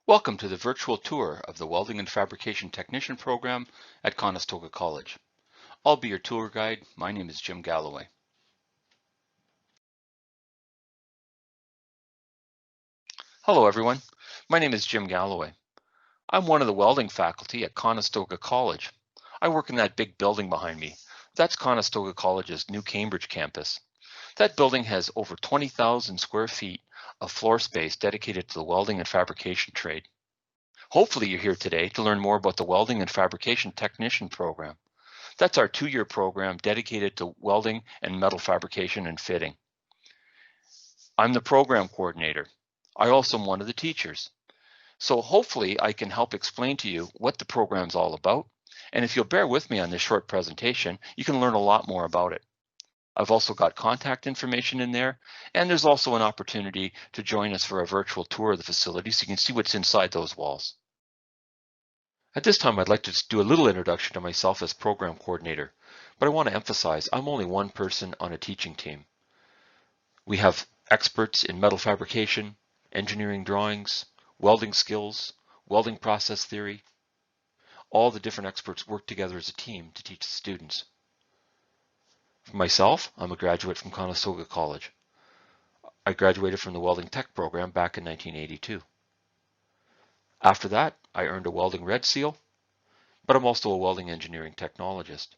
Welcome to the virtual tour of the Welding and Fabrication Technician program at Conestoga College. I'll be your tour guide. My name is Jim Galloway. Hello everyone, my name is Jim Galloway. I'm one of the welding faculty at Conestoga College. I work in that big building behind me. That's Conestoga College's new Cambridge campus. That building has over 20,000 square feet of floor space dedicated to the welding and fabrication trade. Hopefully you're here today to learn more about the Welding and Fabrication Technician program. That's our 2-year program dedicated to welding and metal fabrication and fitting. I'm the program coordinator. I also am one of the teachers. So hopefully I can help explain to you what the program's all about. And if you'll bear with me on this short presentation, you can learn a lot more about it. I've also got contact information in there, and there's also an opportunity to join us for a virtual tour of the facility so you can see what's inside those walls. At this time, I'd like to do a little introduction to myself as program coordinator, but I want to emphasize I'm only one person on a teaching team. We have experts in metal fabrication, engineering drawings, welding skills, welding process theory. All the different experts work together as a team to teach the students. For myself, I'm a graduate from Conestoga College. I graduated from the Welding Tech program back in 1982. After that, I earned a welding red seal, but I'm also a welding engineering technologist.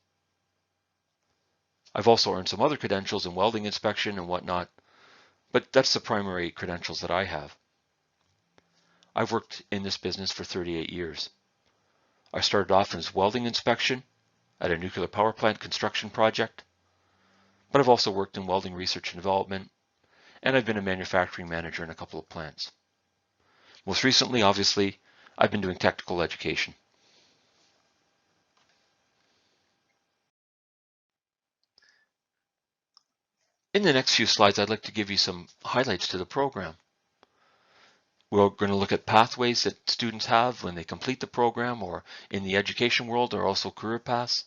I've also earned some other credentials in welding inspection and whatnot, but that's the primary credentials that I have. I've worked in this business for 38 years. I started off as welding inspection at a nuclear power plant construction project, but I've also worked in welding research and development, and I've been a manufacturing manager in a couple of plants. Most recently, obviously, I've been doing technical education. In the next few slides, I'd like to give you some highlights to the program. We're going to look at pathways that students have when they complete the program or in the education world, or also career paths.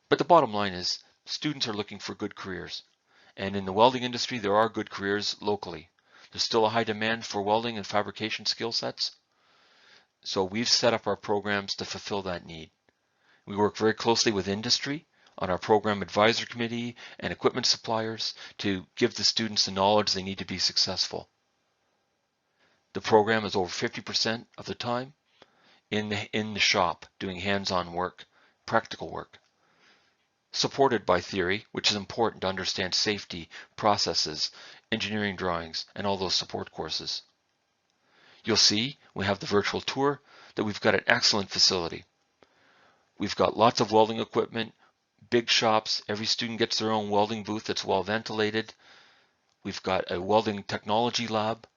But the bottom line is students are looking for good careers. And in the welding industry, there are good careers locally. There's still a high demand for welding and fabrication skill sets. So we've set up our programs to fulfill that need. We work very closely with industry on our program advisor committee and equipment suppliers to give the students the knowledge they need to be successful. The program is over 50% of the time in the shop doing hands-on work, practical work, supported by theory, which is important to understand safety, processes, engineering drawings, and all those support courses. You'll see we have the virtual tour that we've got an excellent facility. We've got lots of welding equipment, big shops. Every student gets their own welding booth that's well ventilated. We've got a welding technology lab.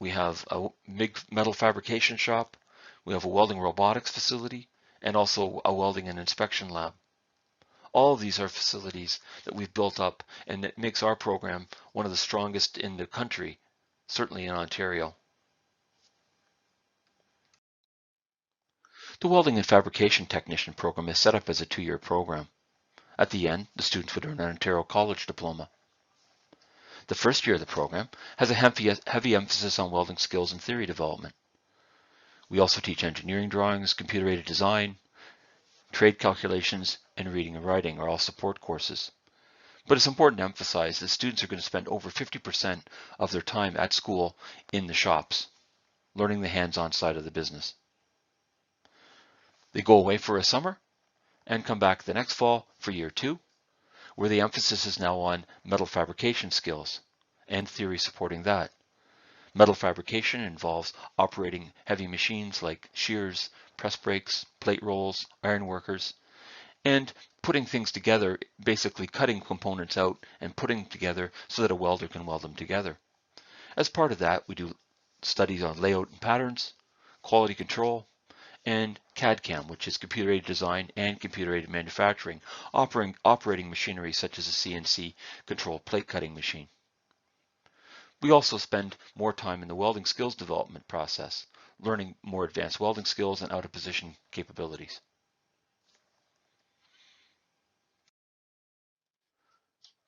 We have a big metal fabrication shop. We have a welding robotics facility and also a welding and inspection lab. All of these are facilities that we've built up, and that makes our program one of the strongest in the country, certainly in Ontario. The Welding and Fabrication Technician program is set up as a 2-year program. At the end, the students would earn an Ontario College diploma. The first year of the program has a heavy emphasis on welding skills and theory development. We also teach engineering drawings, computer-aided design, trade calculations, and reading and writing are all support courses. But it's important to emphasize that students are going to spend over 50% of their time at school in the shops, learning the hands-on side of the business. They go away for a summer and come back the next fall for year 2, where the emphasis is now on metal fabrication skills and theory supporting that. Metal fabrication involves operating heavy machines like shears, press brakes, plate rolls, iron workers, and putting things together, basically cutting components out and putting them together so that a welder can weld them together. As part of that, we do studies on layout and patterns, quality control, and CAD/CAM, which is computer-aided design and computer-aided manufacturing, operating machinery such as a CNC controlled plate cutting machine. We also spend more time in the welding skills development process, learning more advanced welding skills and out-of-position capabilities.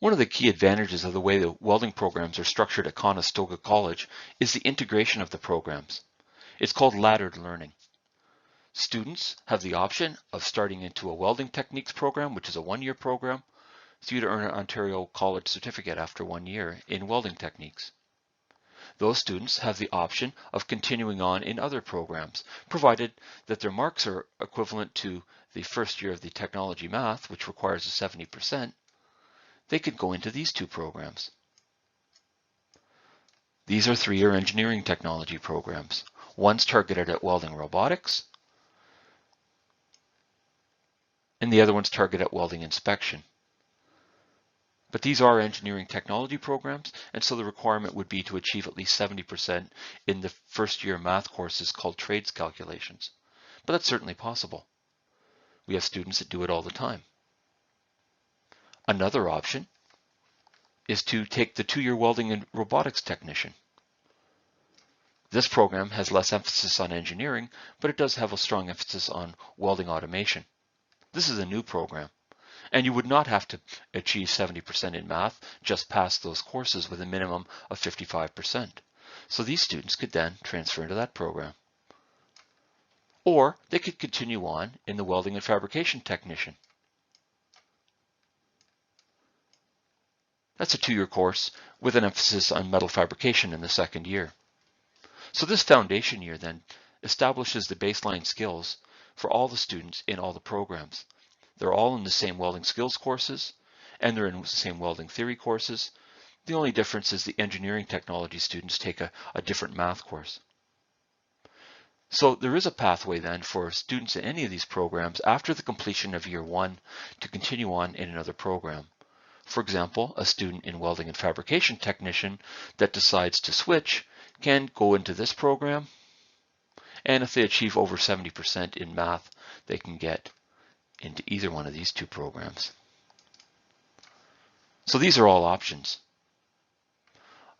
One of the key advantages of the way the welding programs are structured at Conestoga College is the integration of the programs. It's called laddered learning. Students have the option of starting into a welding techniques program, which is a one-year program, so you to earn an Ontario College certificate after 1 year in welding techniques. Those students have the option of continuing on in other programs, provided that their marks are equivalent to the first year of the technology math, which requires a 70%. They could go into these two programs. These are 3-year engineering technology programs. One's targeted at welding robotics, and the other one's targeted at welding inspection. But these are engineering technology programs, and so the requirement would be to achieve at least 70% in the first year math courses called trades calculations. But that's certainly possible. We have students that do it all the time. Another option is to take the 2-year welding and robotics technician. This program has less emphasis on engineering, but it does have a strong emphasis on welding automation. This is a new program, and you would not have to achieve 70% in math, just pass those courses with a minimum of 55%. So these students could then transfer into that program. Or they could continue on in the Welding and Fabrication Technician. That's a 2-year course with an emphasis on metal fabrication in the second year. So this foundation year then establishes the baseline skills for all the students in all the programs. They're all in the same welding skills courses, and they're in the same welding theory courses. The only difference is the engineering technology students take a different math course. So there is a pathway then for students in any of these programs after the completion of year 1 to continue on in another program. For example, a student in Welding and Fabrication Technician that decides to switch can go into this program, and if they achieve over 70% in math, they can get into either one of these two programs. So these are all options.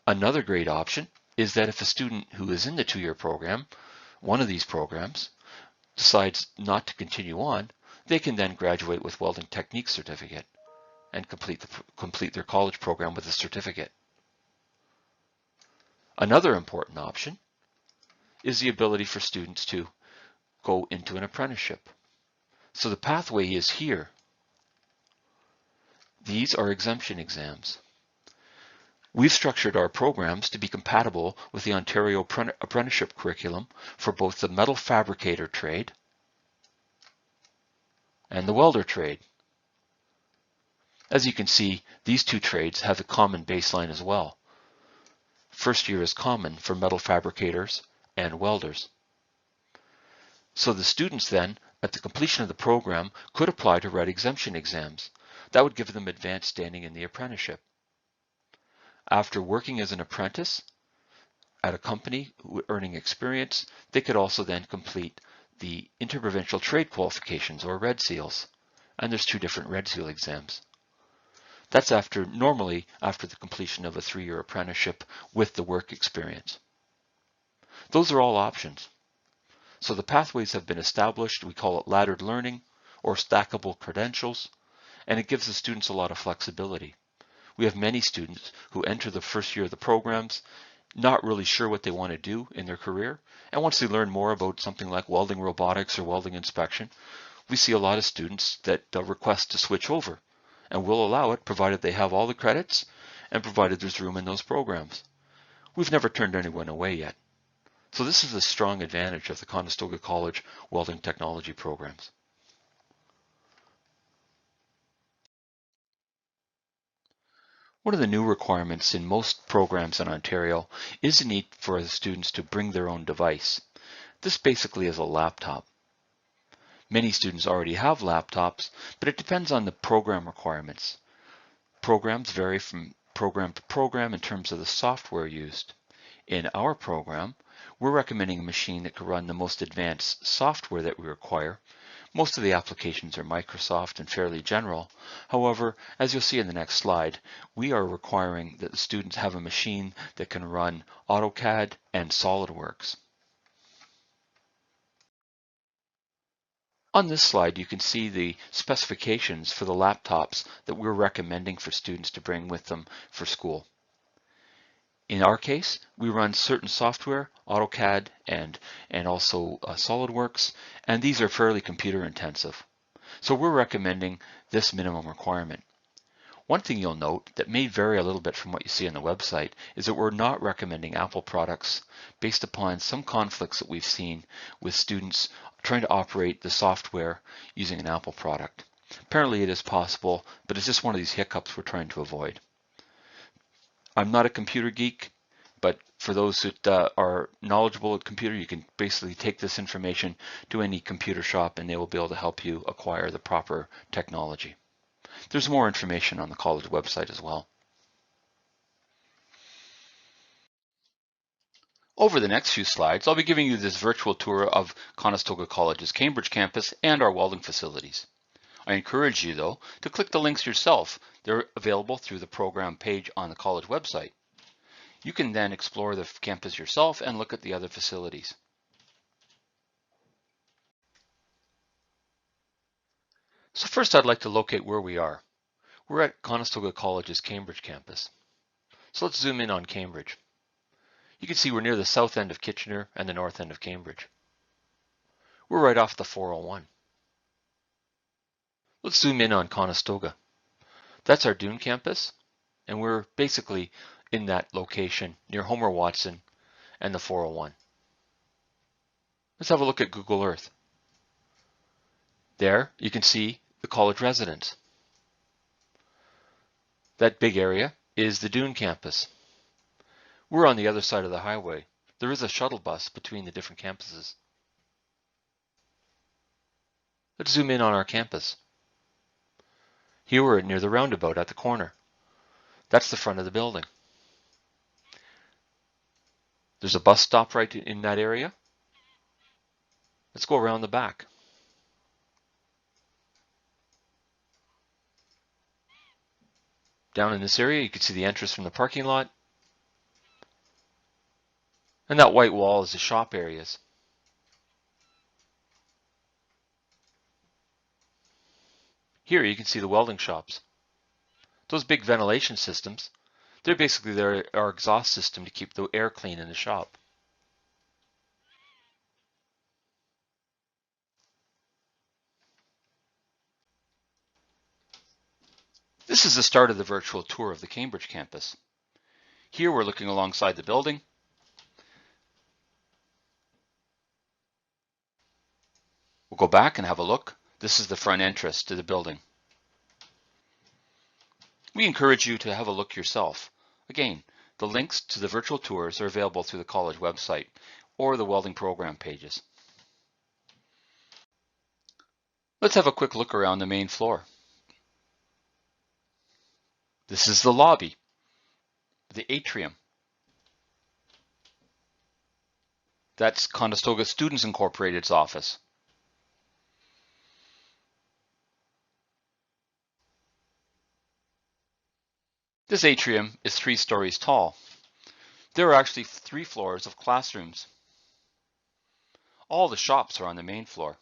Another great option is that if a student who is in the 2-year program, one of these programs, decides not to continue on, they can then graduate with Welding Techniques certificate and complete their college program with a certificate. Another important option is the ability for students to go into an apprenticeship. So the pathway is here. These are exemption exams. We've structured our programs to be compatible with the Ontario apprenticeship curriculum for both the metal fabricator trade and the welder trade. As you can see, these two trades have a common baseline as well. First year is common for metal fabricators and welders. So the students then, at the completion of the program, could apply to write exemption exams. That would give them advanced standing in the apprenticeship. After working as an apprentice at a company earning experience, they could also then complete the interprovincial trade qualifications, or Red Seals. And there's 2 different Red Seal exams. That's normally after the completion of a 3-year apprenticeship with the work experience. Those are all options. So the pathways have been established. We call it laddered learning or stackable credentials, and it gives the students a lot of flexibility. We have many students who enter the first year of the programs not really sure what they want to do in their career, and once they learn more about something like welding robotics or welding inspection, we see a lot of students that request to switch over, and we'll allow it provided they have all the credits and provided there's room in those programs. We've never turned anyone away yet. So this is a strong advantage of the Conestoga College welding technology programs. One of the new requirements in most programs in Ontario is the need for the students to bring their own device. This basically is a laptop. Many students already have laptops, but it depends on the program requirements. Programs vary from program to program in terms of the software used. In our program, we're recommending a machine that can run the most advanced software that we require. Most of the applications are Microsoft and fairly general. However, as you'll see in the next slide, we are requiring that the students have a machine that can run AutoCAD and SolidWorks. On this slide, you can see the specifications for the laptops that we're recommending for students to bring with them for school. In our case, we run certain software, AutoCAD and also SolidWorks, and these are fairly computer intensive. So we're recommending this minimum requirement. One thing you'll note that may vary a little bit from what you see on the website is that we're not recommending Apple products based upon some conflicts that we've seen with students trying to operate the software using an Apple product. Apparently it is possible, but it's just one of these hiccups we're trying to avoid. I'm not a computer geek, but for those that are knowledgeable at computer, you can basically take this information to any computer shop and they will be able to help you acquire the proper technology. There's more information on the college website as well. Over the next few slides, I'll be giving you this virtual tour of Conestoga College's Cambridge campus and our welding facilities. I encourage you, though, to click the links yourself. They're available through the program page on the college website. You can then explore the campus yourself and look at the other facilities. So first, I'd like to locate where we are. We're at Conestoga College's Cambridge campus. So let's zoom in on Cambridge. You can see we're near the south end of Kitchener and the north end of Cambridge. We're right off the 401. Let's zoom in on Conestoga. That's our Dune campus, and we're basically in that location near Homer Watson and the 401. Let's have a look at Google Earth. There you can see the college residence. That big area is the Dune campus. We're on the other side of the highway. There is a shuttle bus between the different campuses. Let's zoom in on our campus. Here we're near the roundabout at the corner. That's the front of the building. There's a bus stop right in that area. Let's go around the back. Down in this area, you can see the entrance from the parking lot. And that white wall is the shop areas. Here you can see the welding shops. Those big ventilation systems, they're basically our exhaust system to keep the air clean in the shop. This is the start of the virtual tour of the Cambridge campus. Here we're looking alongside the building. We'll go back and have a look. This is the front entrance to the building. We encourage you to have a look yourself. Again, the links to the virtual tours are available through the college website or the welding program pages. Let's have a quick look around the main floor. This is the lobby, the atrium. That's Conestoga Students Incorporated's office. This atrium is 3 stories tall. There are actually 3 floors of classrooms. All the shops are on the main floor.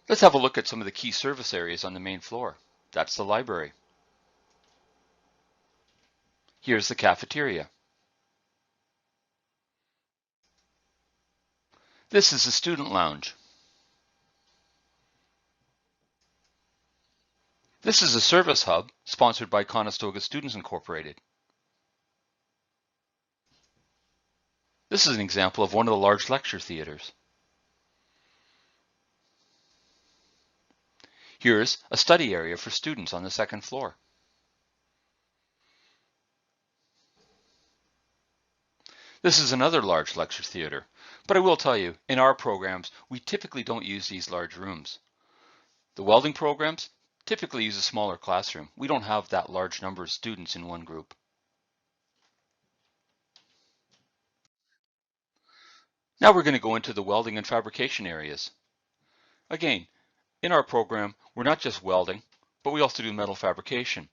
Let's have a look at some of the key service areas on the main floor. That's the library. Here's the cafeteria. This is the student lounge. This is a service hub sponsored by Conestoga Students Incorporated. This is an example of one of the large lecture theaters. Here's a study area for students on the 2nd floor. This is another large lecture theater, but I will tell you, in our programs, we typically don't use these large rooms. The welding programs typically use a smaller classroom. We don't have that large number of students in one group. Now we're going to go into the welding and fabrication areas. Again, in our program, we're not just welding, but we also do metal fabrication.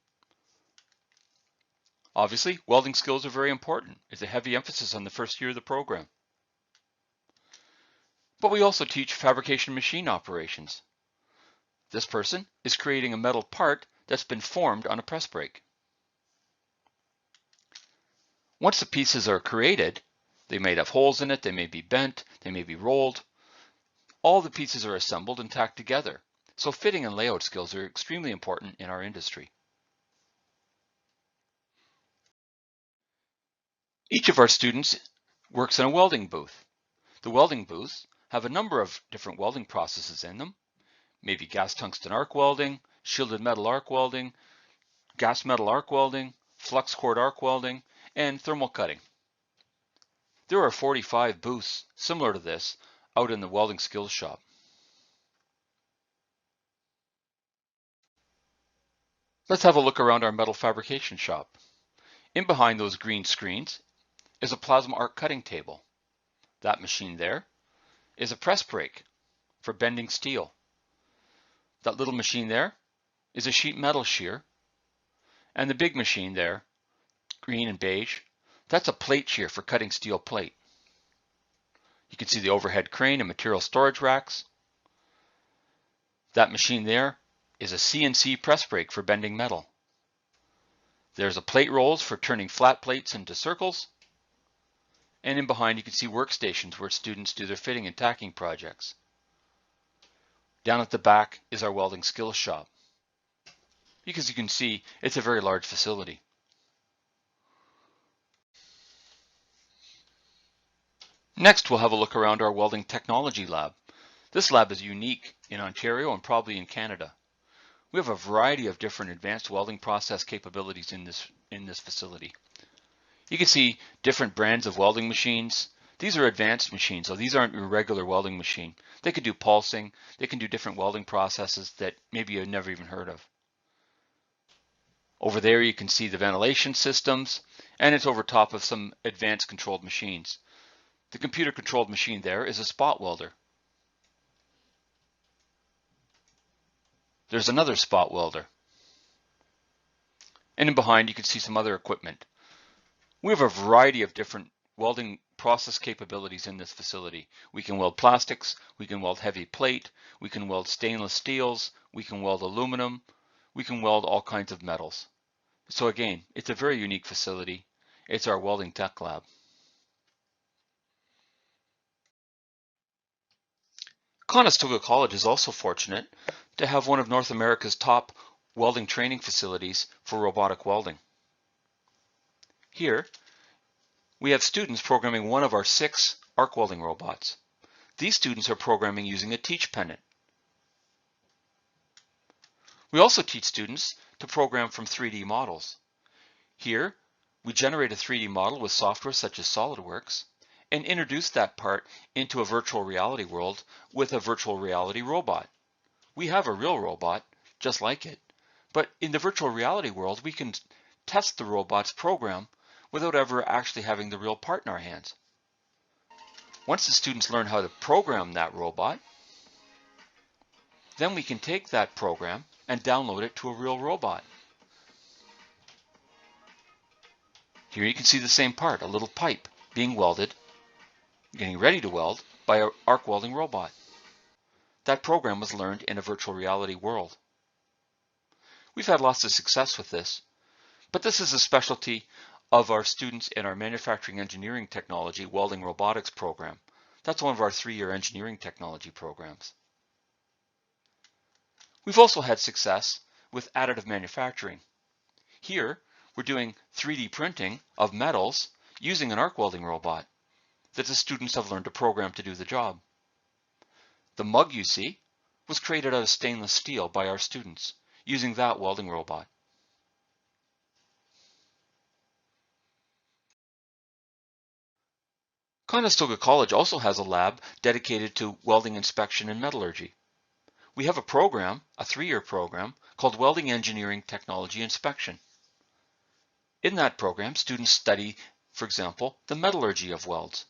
Obviously, welding skills are very important. It's a heavy emphasis on the first year of the program. But we also teach fabrication machine operations. This person is creating a metal part that's been formed on a press brake. Once the pieces are created, they may have holes in it, they may be bent, they may be rolled. All the pieces are assembled and tacked together. So fitting and layout skills are extremely important in our industry. Each of our students works in a welding booth. The welding booths have a number of different welding processes in them, maybe gas tungsten arc welding, shielded metal arc welding, gas metal arc welding, flux cord arc welding, and thermal cutting. There are 45 booths similar to this out in the welding skills shop. Let's have a look around our metal fabrication shop. In behind those green screens is a plasma arc cutting table. That machine there is a press brake for bending steel. That little machine there is a sheet metal shear. And the big machine there, green and beige, that's a plate shear for cutting steel plate. You can see the overhead crane and material storage racks. That machine there is a CNC press brake for bending metal. There's a plate rolls for turning flat plates into circles. And in behind you can see workstations where students do their fitting and tacking projects. Down at the back is our welding skills shop. Because you can see it's a very large facility. Next, we'll have a look around our welding technology lab. This lab is unique in Ontario and probably in Canada. We have a variety of different advanced welding process capabilities in this facility. You can see different brands of welding machines. These are advanced machines, so these aren't your regular welding machine. They can do pulsing, they can do different welding processes that maybe you've never even heard of. Over there you can see the ventilation systems, and it's over top of some advanced controlled machines. The computer controlled machine there is a spot welder. There's another spot welder. And in behind you can see some other equipment. We have a variety of different welding process capabilities in this facility. We can weld plastics, we can weld heavy plate, we can weld stainless steels, we can weld aluminum, we can weld all kinds of metals. So again, it's a very unique facility. It's our welding tech lab. Conestoga College is also fortunate to have one of North America's top welding training facilities for robotic welding. Here, we have students programming one of our 6 arc welding robots. These students are programming using a teach pennant. We also teach students to program from 3D models. Here, we generate a 3D model with software such as SolidWorks and introduce that part into a virtual reality world with a virtual reality robot. We have a real robot just like it, but in the virtual reality world, we can test the robot's program without ever actually having the real part in our hands. Once the students learn how to program that robot, then we can take that program and download it to a real robot. Here you can see the same part, a little pipe being welded, getting ready to weld by an arc welding robot. That program was learned in a virtual reality world. We've had lots of success with this, but this is a specialty of our students in our Manufacturing Engineering Technology Welding Robotics program. That's one of our 3-year engineering technology programs. We've also had success with additive manufacturing. Here, we're doing 3D printing of metals using an arc welding robot that the students have learned to program to do the job. The mug you see was created out of stainless steel by our students using that welding robot. Conestoga College also has a lab dedicated to welding inspection and metallurgy. We have a program, a 3-year program, called Welding Engineering Technology Inspection. In that program, students study, for example, the metallurgy of welds.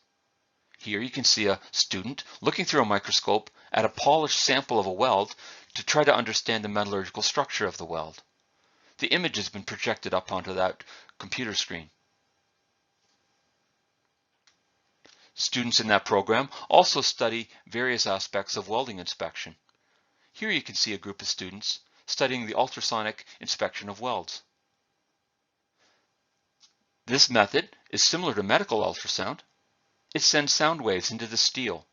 Here you can see a student looking through a microscope at a polished sample of a weld to try to understand the metallurgical structure of the weld. The image has been projected up onto that computer screen. Students in that program also study various aspects of welding inspection. Here you can see a group of students studying the ultrasonic inspection of welds. This method is similar to medical ultrasound. It sends sound waves into the steel,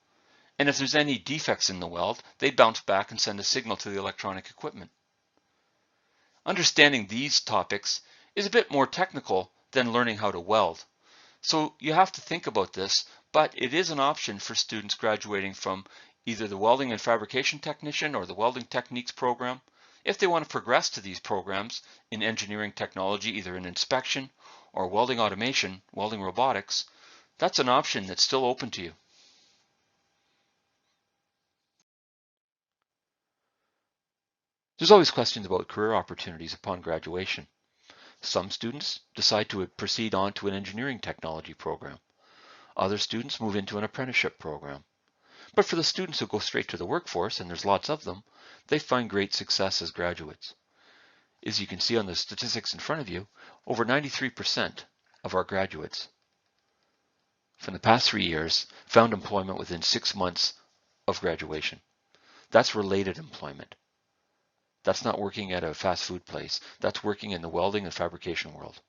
and if there's any defects in the weld, they bounce back and send a signal to the electronic equipment. Understanding these topics is a bit more technical than learning how to weld. So you have to think about this, but it is an option for students graduating from either the Welding and Fabrication Technician or the Welding Techniques program. If they want to progress to these programs in engineering technology, either in inspection or welding automation, welding robotics, that's an option that's still open to you. There's always questions about career opportunities upon graduation. Some students decide to proceed on to an engineering technology program. Other students move into an apprenticeship program. But for the students who go straight to the workforce, and there's lots of them, they find great success as graduates. As you can see on the statistics in front of you, over 93% of our graduates from the past 3 years found employment within 6 months of graduation. That's related employment. That's not working at a fast food place. That's working in the welding and fabrication world.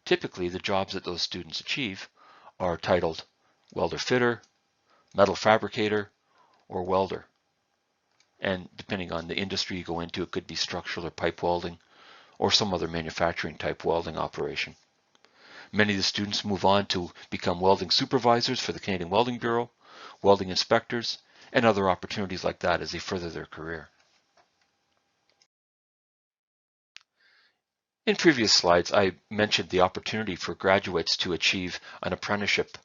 Typically, the jobs that those students achieve are titled welder fitter, metal fabricator, or welder. And depending on the industry you go into, it could be structural or pipe welding or some other manufacturing type welding operation. Many of the students move on to become welding supervisors for the Canadian Welding Bureau, welding inspectors, and other opportunities like that as they further their career. In previous slides, I mentioned the opportunity for graduates to achieve an apprenticeship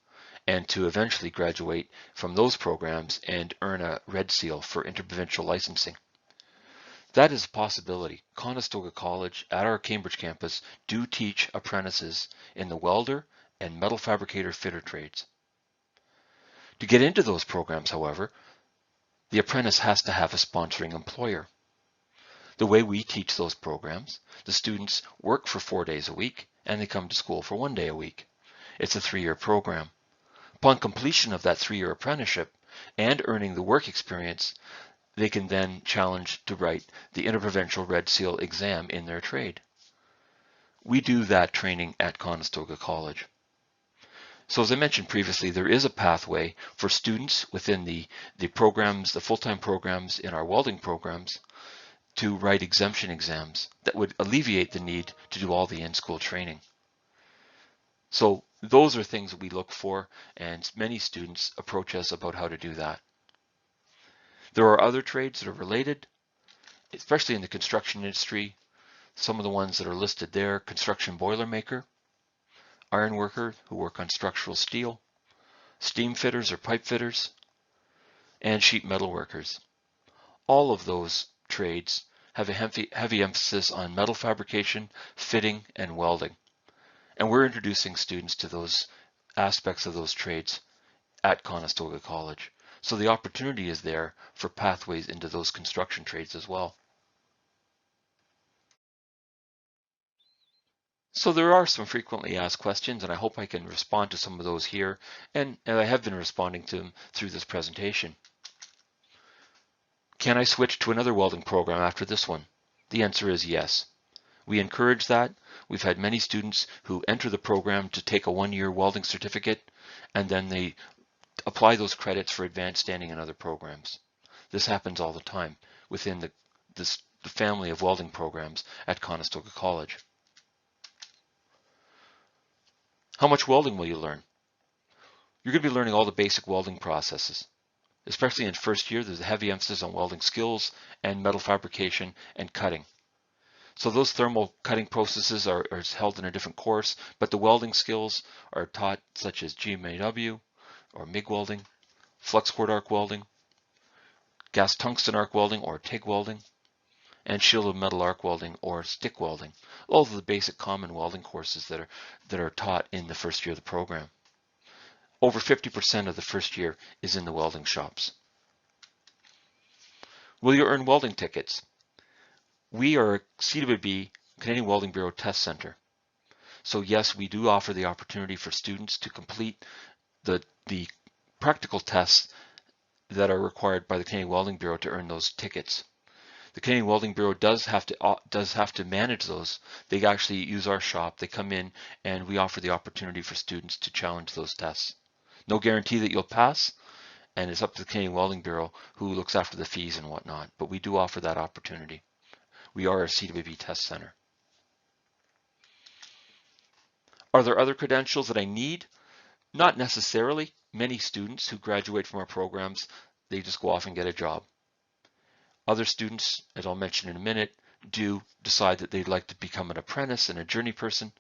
and to eventually graduate from those programs and earn a red seal for interprovincial licensing. That is a possibility. Conestoga College at our Cambridge campus do teach apprentices in the welder and metal fabricator fitter trades. To get into those programs, however, the apprentice has to have a sponsoring employer. The way we teach those programs, the students work for 4 days a week and they come to school for 1 day a week. It's a 3-year program. Upon completion of that 3-year apprenticeship and earning the work experience, they can then challenge to write the Interprovincial Red Seal exam in their trade. We do that training at Conestoga College. So as I mentioned previously, there is a pathway for students within the programs, the full-time programs in our welding programs, to write exemption exams that would alleviate the need to do all the in-school training. So those are things that we look for, and many students approach us about how to do that. There are other trades that are related, especially in the construction industry. Some of the ones that are listed there: construction boiler maker, iron worker who work on structural steel, steam fitters or pipe fitters, and sheet metal workers. All of those trades have a heavy emphasis on metal fabrication, fitting, and welding. And we're introducing students to those aspects of those trades at Conestoga College. So the opportunity is there for pathways into those construction trades as well. So there are some frequently asked questions, and I hope I can respond to some of those here, and I have been responding to them through this presentation. Can I switch to another welding program after this one? The answer is yes. We encourage that. We've had many students who enter the program to take a 1-year welding certificate, and then they apply those credits for advanced standing in other programs. This happens all the time within the family of welding programs at Conestoga College. How much welding will you learn? You're going to be learning all the basic welding processes. Especially in first year, there's a heavy emphasis on welding skills and metal fabrication and cutting. So those thermal cutting processes are held in a different course, but the welding skills are taught, such as GMAW or MIG welding, flux cord arc welding, gas tungsten arc welding or TIG welding, and shielded metal arc welding or stick welding. All of the basic common welding courses that are taught in the first year of the program. Over 50% of the first year is in the welding shops. Will you earn welding tickets? We are CWB, Canadian Welding Bureau Test Center. So yes, we do offer the opportunity for students to complete the practical tests that are required by the Canadian Welding Bureau to earn those tickets. The Canadian Welding Bureau does have to manage those. They actually use our shop. They come in and we offer the opportunity for students to challenge those tests. No guarantee that you'll pass, and it's up to the Canadian Welding Bureau who looks after the fees and whatnot, but we do offer that opportunity. We are a CWB test center. Are there other credentials that I need? Not necessarily. Many students who graduate from our programs, they just go off and get a job. Other students, as I'll mention in a minute, do decide that they'd like to become an apprentice and a journey person,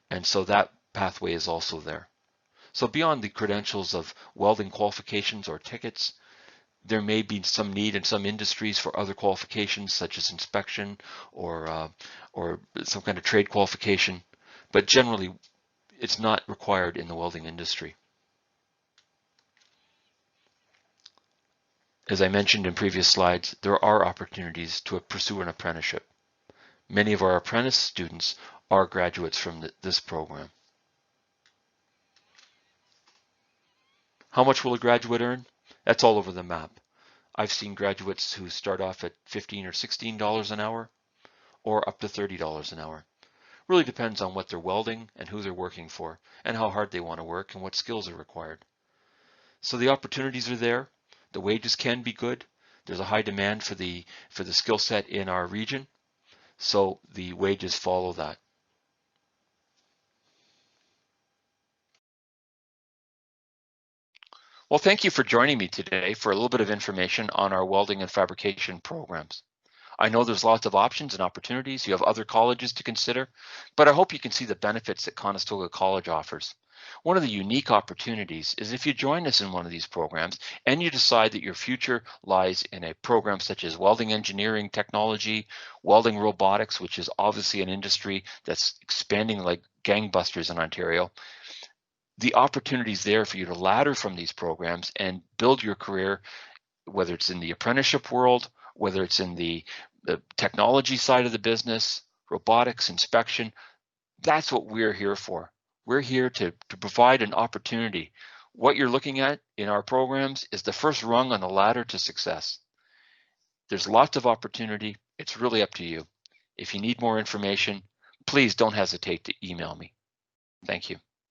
and so that pathway is also there. So beyond the credentials of welding qualifications or tickets, there may be some need in some industries for other qualifications such as inspection or some kind of trade qualification, but generally it's not required in the welding industry. As I mentioned in previous slides, there are opportunities to pursue an apprenticeship. Many of our apprentice students are graduates from this program. How much will a graduate earn? That's all over the map. I've seen graduates who start off at $15 or $16 an hour or up to $30 an hour. Really depends on what they're welding and who they're working for and how hard they want to work and what skills are required. So the opportunities are there. The wages can be good. There's a high demand for the skill set in our region, so the wages follow that. Well, thank you for joining me today for a little bit of information on our welding and fabrication programs. I know there's lots of options and opportunities. You have other colleges to consider, but I hope you can see the benefits that Conestoga College offers. One of the unique opportunities is if you join us in one of these programs and you decide that your future lies in a program such as welding engineering technology, welding robotics, which is obviously an industry that's expanding like gangbusters in Ontario, the opportunities there for you to ladder from these programs and build your career, whether it's in the apprenticeship world, whether it's in the technology side of the business, robotics, inspection. That's what we're here for. We're here to provide an opportunity. What you're looking at in our programs is the first rung on the ladder to success. There's lots of opportunity. It's really up to you. If you need more information, please don't hesitate to email me. Thank you.